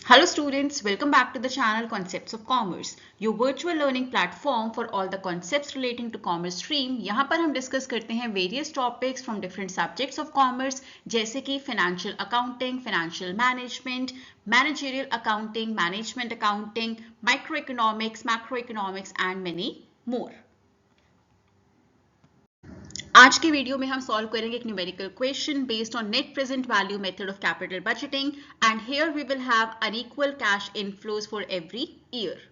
Hello students, welcome back to the channel Concepts of Commerce, your virtual learning platform for all the concepts relating to commerce stream. यहाँ पर हम discuss करते हैं various topics from different subjects of commerce जैसे कि financial accounting, financial management, managerial accounting, management accounting, microeconomics, macroeconomics and many more. आज के video में हम सॉल्व करेंगे एक numerical question based on net present value method of capital budgeting and here we will have unequal cash inflows for every year.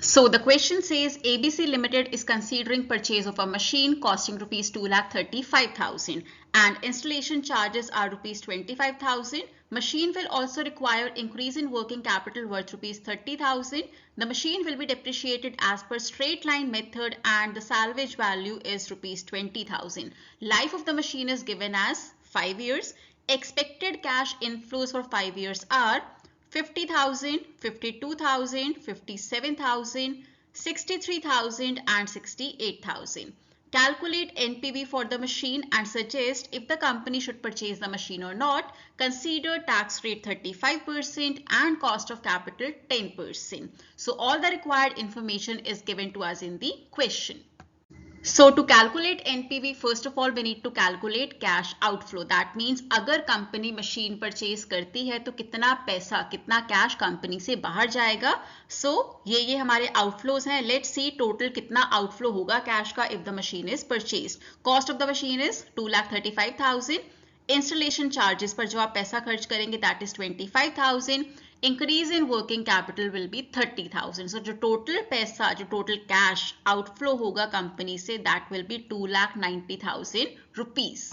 So the question says ABC Limited is considering purchase of a machine costing rupees 2,35,000 and installation charges are rupees 25,000. Machine will also require increase in working capital worth rupees 30,000. The machine will be depreciated as per straight line method and the salvage value is rupees 20,000. Life of the machine is given as 5 years. Expected cash inflows for 5 years are 50,000, 52,000, 57,000, 63,000 and 68,000. Calculate NPV for the machine and suggest if the company should purchase the machine or not. Consider tax rate 35% and cost of capital 10%. So all the required information is given to us in the question. So to calculate NPV, first of all we need to calculate cash outflow. That means अगर company machine purchase करती है तो कितना पैसा, कितना cash company से बाहर जाएगा. So ये हमारे आउटफ्लोज हैं. Let's see टोटल कितना आउटफ्लो होगा कैश का if the machine is purchased. Cost of the machine is 2,35,000. Installation charges पर जो आप पैसा खर्च करेंगे that is 25,000. Increase in working capital will be 30,000. So जो टोटल पैसा, जो टोटल कैश आउटफ्लो होगा कंपनी से that will be 2,90,000 rupees.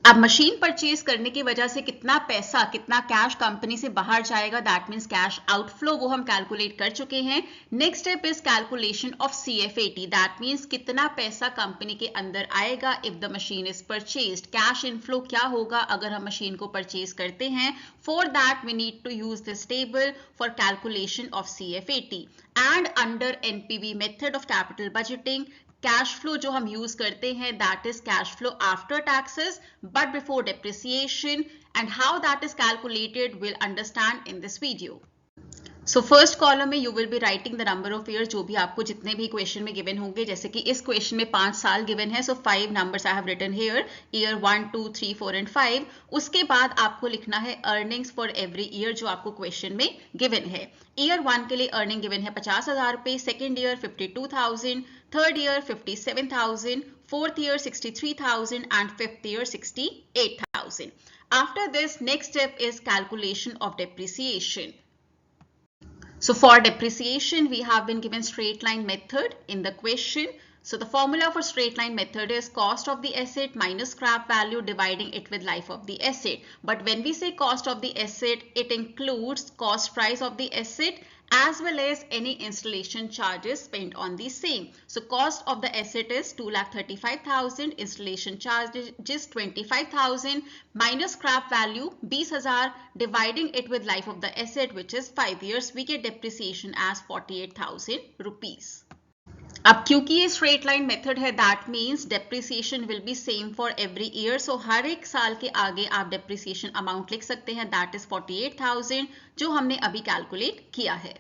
अब मशीन परचेज करने की वजह से कितना पैसा, कितना कैश कंपनी से बाहर जाएगा दैट मीन्स कैश आउटफ्लो, वो हम कैलकुलेट कर चुके हैं. Next step is calculation of CFAT. That means कितना पैसा कंपनी के अंदर आएगा if the machine is purchased. Cash inflow क्या होगा अगर हम मशीन को परचेज करते हैं. For that we need to use this table for calculation of CFAT and under NPV method of capital budgeting cash flow जो हम यूज करते हैं that is cash flow after taxes but before depreciation and how that is calculated will understand in this video. So first column में you will be writing the number of year जो भी आपको जितने भी question में given होंगे. जैसे कि इस क्वेश्चन में 5 साल गिवन है. So 5 numbers I have written here, year 1, 2, 3, 4 and 5. उसके बाद आपको लिखना है अर्निंग्स फॉर एवरी ईयर जो आपको क्वेश्चन में गिवन है. ईयर 1 के लिए अर्निंग गिवन है 50,000 रुपए, second year 52,000, third year 57,000, fourth year 63,000 and fifth year 68,000. After this next step is calculation of depreciation. So for depreciation, we have been given straight line method in the question. So the formula for straight line method is cost of the asset minus scrap value dividing it with life of the asset. But when we say cost of the asset, it includes cost price of the asset as well as any installation charges spent on the same. So cost of the asset is 2,35,000, installation charges 25,000 minus scrap value 20,000 dividing it with life of the asset which is 5 years, we get depreciation as 48,000 rupees. अब क्योंकि ये straight line method है that means depreciation will be same for every year. So हर एक साल के आगे आप डेप्रिसिएशन अमाउंट लिख सकते हैं दैट इज 48,000 जो हमने अभी कैलकुलेट किया है.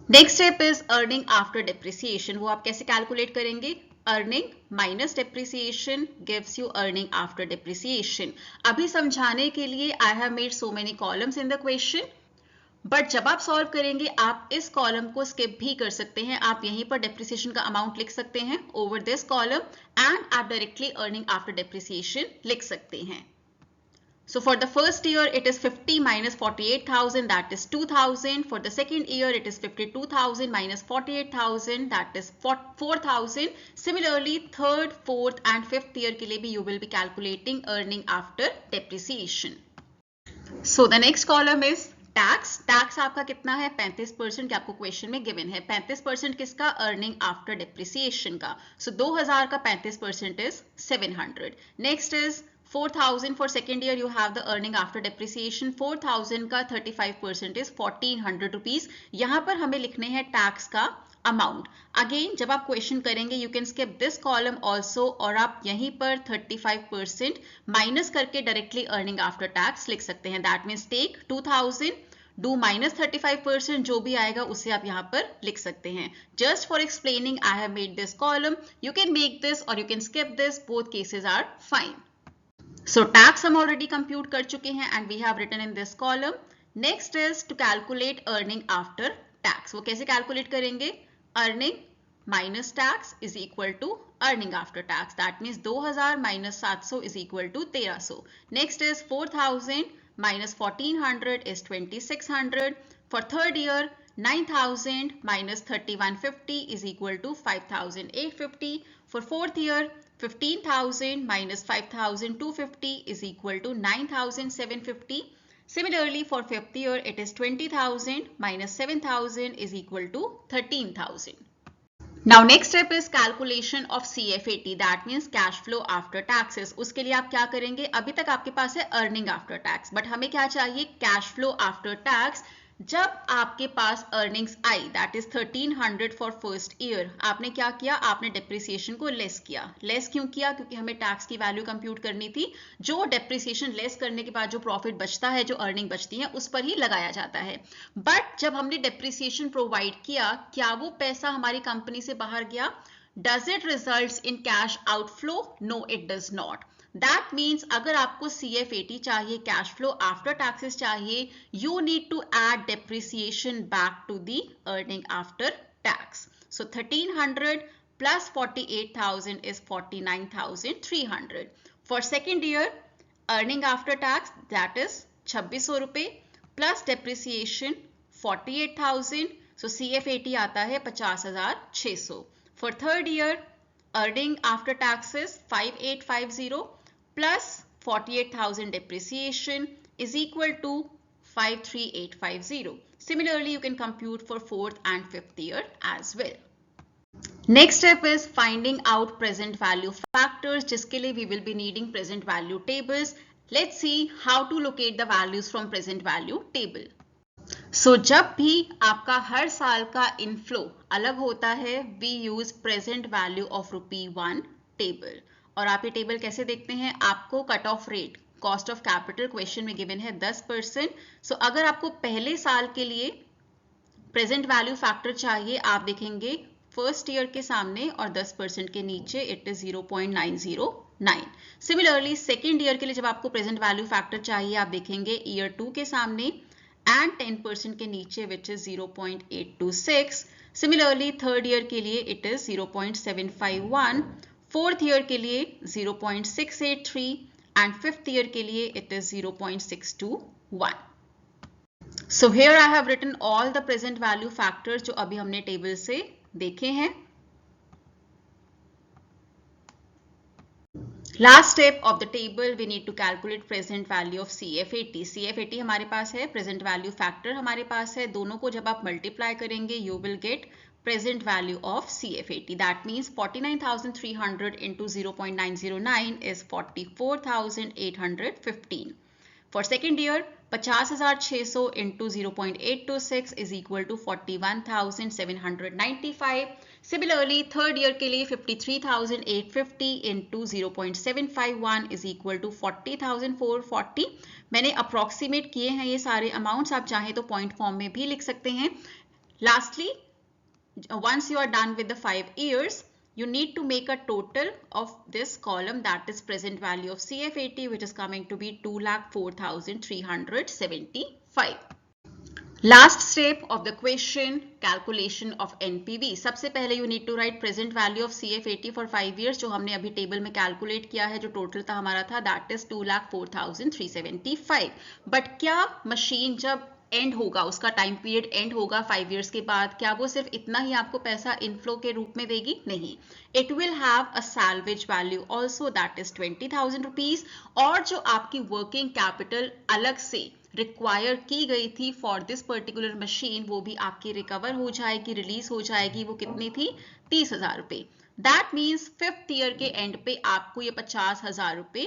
Next step is earning after depreciation. वो आप कैसे कैलकुलेट करेंगे. Earning minus depreciation gives you earning after depreciation. अभी समझाने के लिए आई have made so many columns in the question, but जब आप सॉल्व करेंगे आप इस कॉलम को स्किप भी कर सकते हैं. आप यहीं पर डेप्रिसिएशन का अमाउंट लिख सकते हैं ओवर दिस कॉलम एंड आप डायरेक्टली अर्निंग आफ्टर डेप्रिसिएशन लिख सकते हैं. So for the first year it is 50 minus 48,000 that is 2,000. For the second year it is 52,000 minus 48,000 that is 4,000. Similarly third, fourth and fifth year के लिए भी you will be calculating earning after depreciation. So the next column is tax. Tax आपका कितना है 35% आपको question में given है. 35% किसका. अर्निंग आफ्टर डेप्रिसिएशन का. सो 2,000 का 35% is 700. Next is 4,000 for second year you have the earning after depreciation. 4,000 का 35% इज 1,400 रुपीज. यहाँ पर हमें लिखने हैं टैक्स का अमाउंट। अगेन जब आप क्वेश्चन करेंगे you can skip this column also, और आप यहीं पर 35% माइनस करके डायरेक्टली अर्निंग आफ्टर टैक्स लिख सकते हैं। That means take 2000, do minus 35%, जो भी आएगा उसे आप यहाँ पर लिख सकते हैं। Just for explaining I have made this column, you can make this और you can skip this, both cases are fine. So tax हम already compute कर चुके हैं and we have written in this column. Next is to calculate earning after tax. वो कैसे calculate करेंगे? Earning minus tax is equal to earning after tax. That means 2000 minus 700 is equal to 1300. Next is 4000 minus 1400 is 2600. For third year, 9000 minus 3150 is equal to 5850. For fourth year, 15,000 minus 5,250 is equal to 9,750. Similarly, for fifth year, it is 20,000 minus 7,000 is equal to 13,000. Now, next step is calculation of CFAT. That means cash flow after taxes. उसके लिए आप क्या करेंगे? अभी तक आपके पास है earning after tax, but हमें क्या चाहिए? Cash flow after tax. जब आपके पास अर्निंग्स आई, that is 1300 for first year, आपने क्या किया? आपने डेप्रिसिएशन को लेस किया। लेस क्यों किया? क्योंकि हमें टैक्स की वैल्यू कंप्यूट करनी थी। जो डेप्रिसिएशन लेस करने के बाद जो प्रॉफिट बचता है, जो अर्निंग बचती है, उस पर ही लगाया जाता है। बट जब हमने डेप्रिसिएशन प्रोवाइड किया, क्या वो पैसा हमारी कंपनी से बाहर गया? Does it result in cash outflow? No, it does not. That means अगर आपको CFAT चाहिए, कैश फ्लो आफ्टर टैक्सेस चाहिए, you need to add depreciation back to the earning after tax. So 1300 plus 48,000 is 49,300. For second year, earning after tax, that is 2600 रुपए plus depreciation 48,000. So CFAT आता है 50,600. For third year, earning after taxes 5850 plus 48,000 depreciation is equal to 53,850. Similarly, you can compute for fourth and fifth year as well. Next step is finding out present value factors, जिसके लिए we will be needing present value tables. Let's see how to locate the values from present value table. So जब भी आपका हर साल का inflow अलग होता है, we use present value of ₹1 table. और आप ये टेबल कैसे देखते हैं? आपको cut off rate, cost of capital question में गिवन है 10%. सो अगर आपको पहले साल के लिए प्रेजेंट वैल्यू फैक्टर चाहिए, आप देखेंगे फर्स्ट ईयर के सामने और 10% के नीचे it is 0.909. Similarly second year के लिए जब आपको प्रेजेंट वैल्यू फैक्टर चाहिए, आप देखेंगे ईयर 2 के सामने एंड 10% के नीचे which is 0.826. Similarly third year के लिए इट इज 0.751. फोर्थ ईयर के लिए 0.683 एंड फिफ्थ ईयर के लिए it is 0.621. So here I have written all the present value factors जो अभी हमने टेबल से देखे हैं. Last step of the table, we need to calculate present value of CFAT. CFAT हमारे पास है, प्रेजेंट वैल्यू फैक्टर हमारे पास है. दोनों को जब आप मल्टीप्लाई करेंगे, you will get present value of CFAT. That means 49,300 into 0.909 is 44,815. For second year, 50,600 into 0.826 is equal to 41,795. Similarly, third year के लिए 53,850 into 0.751 is equal to 40,440. मैंने approximate किए हैं ये सारे amounts, आप चाहें तो point form में भी लिख सकते हैं. Lastly, once you are done with the 5 years, you need to make a total of this column, that is present value of CFAT, which is coming to be 2,04,375. Last step of the question, calculation of NPV. सबसे पहले you need to write present value of CFAT for 5 years, जो हमने अभी table में calculate किया है, जो total था हमारा था, that is 2,04,375. बट क्या मशीन जब एंड होगा, उसका टाइम पीरियड एंड होगा 5 इयर्स के बाद, क्या वो सिर्फ इतना ही आपको पैसा इनफ्लो के रूप में देगी? नहीं. It will have a salvage value also, that is 20,000 rupees. और जो आपकी वर्किंग कैपिटल अलग से रिक्वायर की गई थी फॉर दिस पर्टिकुलर मशीन, वो भी आपकी रिकवर हो जाएगी, रिलीज हो जाएगी. वो कितनी थी? 30,000 रुपए. दैट मीन्स फिफ्थ ईयर के एंड पे आपको ये 50,000 रुपए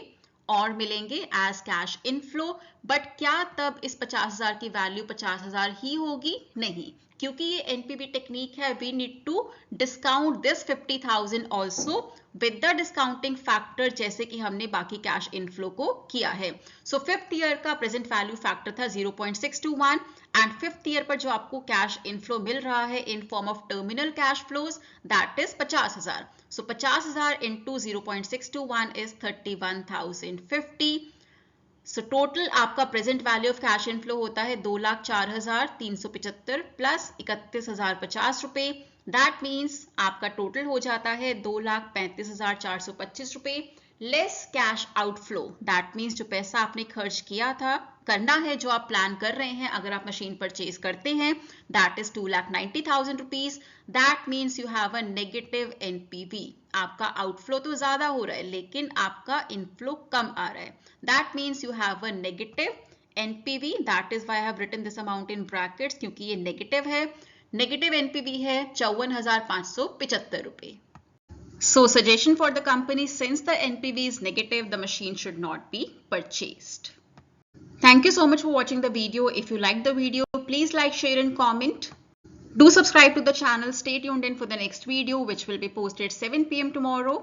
और मिलेंगे एज कैश इनफ्लो. बट क्या तब इस 50,000 की वैल्यू 50,000 ही होगी? नहीं, क्योंकि ये एनपीवी टेक्निक है, we need to discount this 50,000 also with the discounting factor, जैसे कि हमने बाकी कैश इनफ्लो को किया है. सो फिफ्थ ईयर का प्रेजेंट वैल्यू फैक्टर था 0.621 एंड फिफ्थ ईयर पर जो आपको कैश इनफ्लो मिल रहा है in form of terminal cash flows, that is 50,000. So 50,000 into 0.621 is 31,050. So total आपका present value of cash inflow होता है 2,04,375 प्लस 31,050 रुपए. दैट मीन्स आपका टोटल हो जाता है 2,35,425 रुपए less cash outflow. That means जो पैसा आपने खर्च किया था, करना है, जो आप प्लान कर रहे हैं अगर आप मशीन परचेज करते हैं, that is 2,90,000 rupees. That means you have a negative NPV. आपका आउटफ्लो तो ज्यादा हो रहा है लेकिन आपका इनफ्लो कम आ रहा है. That means you have a negative NPV. That is why I have written this amount in brackets, क्योंकि ये नेगेटिव है. नेगेटिव एनपीवी है 54,575 रुपए. So suggestion for the company, since the NPV is negative, the machine should not be purchased. Thank you so much for watching the video. If you liked the video, please like, share and comment. Do subscribe to the channel. Stay tuned in for the next video, which will be posted 7 p.m. tomorrow.